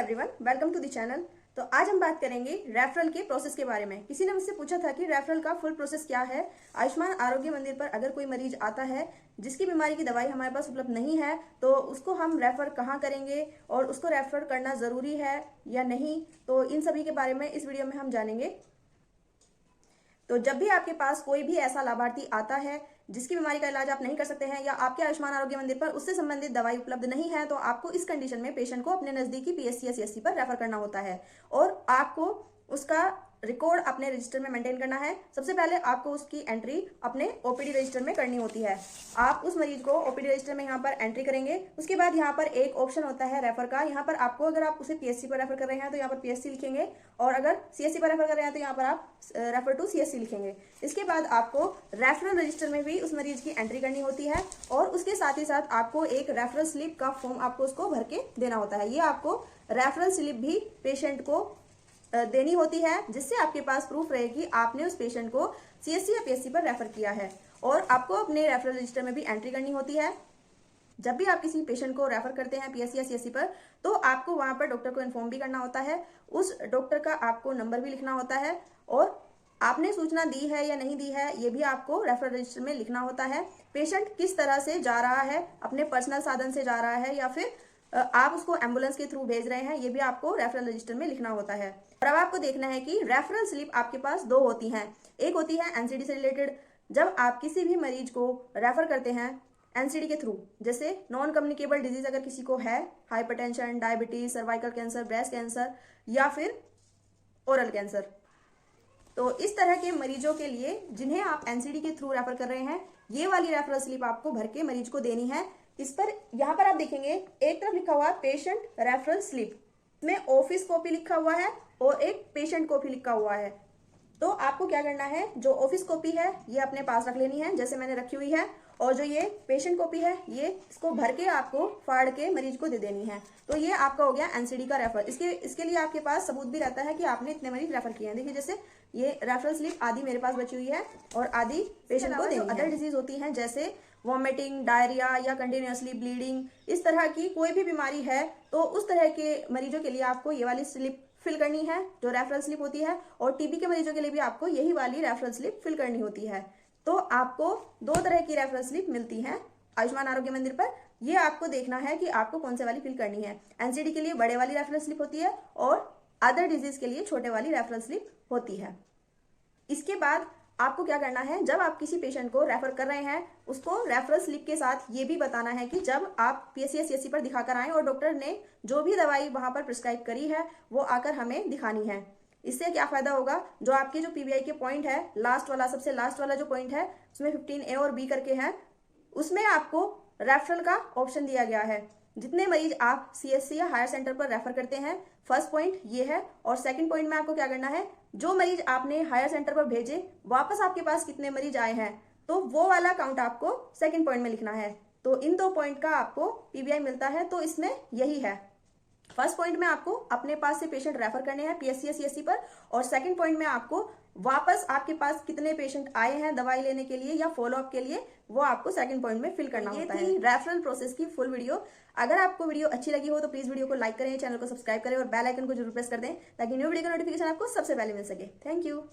Everyone, welcome to the channel. तो आज हम बात करेंगे रेफरल के प्रोसेस के बारे में। किसी ने मुझसे पूछा था कि रेफरल का फुल प्रोसेस क्या है। आयुष्मान आरोग्य मंदिर पर अगर कोई मरीज आता है जिसकी बीमारी की दवाई हमारे पास उपलब्ध नहीं है तो उसको हम रेफर कहाँ करेंगे और उसको रेफर करना जरूरी है या नहीं, तो इन सभी के बारे में इस वीडियो में हम जानेंगे। तो जब भी आपके पास कोई भी ऐसा लाभार्थी आता है जिसकी बीमारी का इलाज आप नहीं कर सकते हैं या आपके आयुष्मान आरोग्य मंदिर पर उससे संबंधित दवाई उपलब्ध नहीं है, तो आपको इस कंडीशन में पेशेंट को अपने नजदीकी पीएचसी या सीएचसी पर रेफर करना होता है और आपको उसका रिकॉर्ड अपने रजिस्टर में मेंटेन करना है। सबसे पहले आपको उसकी एंट्री अपने ओपीडी रजिस्टर में करनी होती है। आप उस मरीज को ओपीडी रजिस्टर में यहाँ पर एंट्री करेंगे। उसके बाद यहाँ पर एक ऑप्शन होता है रेफर का। यहाँ पर आपको अगर आप उसे पीएचसी पर रेफर कर रहे हैं तो यहाँ पर पीएचसी लिखेंगे और अगर सीएचसी पर रेफर कर रहे हैं तो यहाँ पर आप रेफर टू सीएचसी लिखेंगे। इसके बाद आपको रेफरल रजिस्टर में भी उस मरीज की एंट्री करनी होती है और उसके साथ ही साथ आपको एक रेफरल स्लिप का फॉर्म आपको उसको भर के देना होता है। ये आपको रेफरल स्लिप भी पेशेंट को देनी होती है जिससे आपके पास प्रूफ रहे कि आपने उस पेशेंट को सीएचसी या पीएचसी पर रेफर किया है। और आपको अपने रेफरल रजिस्टर में भी एंट्री करनी होती है। जब भी आप किसी पेशेंट को रेफर करते हैं पीएचसी या सीएचसी पर तो आपको वहां पर डॉक्टर को इन्फॉर्म भी करना होता है। उस डॉक्टर का आपको नंबर भी लिखना होता है और आपने सूचना दी है या नहीं दी है ये भी आपको रेफरल रजिस्टर में लिखना होता है। पेशेंट किस तरह से जा रहा है, अपने पर्सनल साधन से जा रहा है या फिर आप उसको एम्बुलेंस के थ्रू भेज रहे हैं, ये भी आपको रेफरल रजिस्टर में लिखना होता है। और अब आपको देखना है कि रेफरल स्लिप आपके पास दो होती हैं। एक होती है एनसीडी से रिलेटेड। जब आप किसी भी मरीज को रेफर करते हैं एनसीडी के थ्रू, जैसे नॉन कम्युनिकेबल डिजीज अगर किसी को है, hypertension, diabetes, cervical cancer, breast cancer या फिर ओरल कैंसर, तो इस तरह के मरीजों के लिए जिन्हें आप एनसीडी के थ्रू रेफर कर रहे हैं ये वाली रेफरल स्लिप आपको भर के मरीज को देनी है। इस पर यहाँ पर आप देखेंगे एक तरफ लिखा हुआ है पेशेंट रेफरल स्लिप में ऑफिस कॉपी लिखा हुआ है और एक पेशेंट कॉपी लिखा हुआ है। तो आपको क्या करना है, जो ऑफिस कॉपी है ये अपने पास रख लेनी है जैसे मैंने रखी हुई है, और जो ये पेशेंट कॉपी है ये इसको भर के आपको फाड़ के मरीज को दे देनी है। तो ये आपका हो गया एनसीडी का रेफर। इसके लिए आपके पास सबूत भी रहता है कि आपने इतने मरीज रेफर किए हैं। देखिए जैसे ये रेफरल स्लिप आधी मेरे पास बची हुई है और आधी पेशेंट को देनी है। अदर डिजीज होती हैं जैसे वॉमिटिंग, डायरिया या कंटिन्यूसली ब्लीडिंग, इस तरह की कोई भी बीमारी है तो उस तरह के मरीजों के लिए आपको ये वाली स्लिप फिल करनी है जो रेफरल स्लिप होती है, और टीबी के मरीजों के लिए भी आपको यही वाली रेफरल स्लिप फिल करनी होती है। तो आपको दो तरह की रेफरल स्लिप मिलती है आयुष्मान आरोग्य मंदिर पर। ये आपको देखना है कि आपको कौन से वाली फिल करनी है। एनसीडी के लिए बड़े वाली रेफरल स्लिप होती है और अदर डिजीज के लिए छोटे वाली रेफरल स्लिप होती है। इसके बाद आपको क्या करना है, जब आप किसी पेशेंट को रेफर कर रहे हैं उसको रेफरल स्लिप के साथ ये भी बताना है कि जब आप पीएचसी या सीएचसी पर दिखाकर आए और डॉक्टर ने जो भी दवाई वहां पर प्रिस्क्राइब करी है वो आकर हमें दिखानी है। इससे क्या फायदा होगा, जो आपके जो पीबीआई के पॉइंट है, लास्ट वाला सबसे लास्ट वाला जो पॉइंट है उसमें 15A और B करके है, उसमें आपको रेफरल का ऑप्शन दिया गया है। जितने मरीज आप सीएचसी या हायर सेंटर पर रेफर करते हैं, फर्स्ट पॉइंट ये है, और सेकंड पॉइंट में आपको क्या करना है, जो मरीज आपने हायर सेंटर पर भेजे वापस आपके पास कितने मरीज आए हैं तो वो वाला काउंट आपको सेकंड पॉइंट में लिखना है। तो इन दो पॉइंट का आपको पीबीआई मिलता है। तो इसमें यही है, फर्स्ट पॉइंट में आपको अपने पास से पेशेंट रेफर करने हैं पीएचसी या सीएचसी पर, और सेकंड पॉइंट में आपको वापस आपके पास कितने पेशेंट आए हैं दवाई लेने के लिए या फॉलोअप के लिए वो आपको सेकंड पॉइंट में फिल करना होता है। रेफरल प्रोसेस की फुल वीडियो। अगर आपको वीडियो अच्छी लगी हो तो प्लीज वीडियो को लाइक करें, चैनल को सब्सक्राइब करें और बेल आइकन को जरूर प्रेस कर दें ताकि न्यू वीडियो का नोटिफिकेशन आपको सबसे पहले मिल सके। Thank you.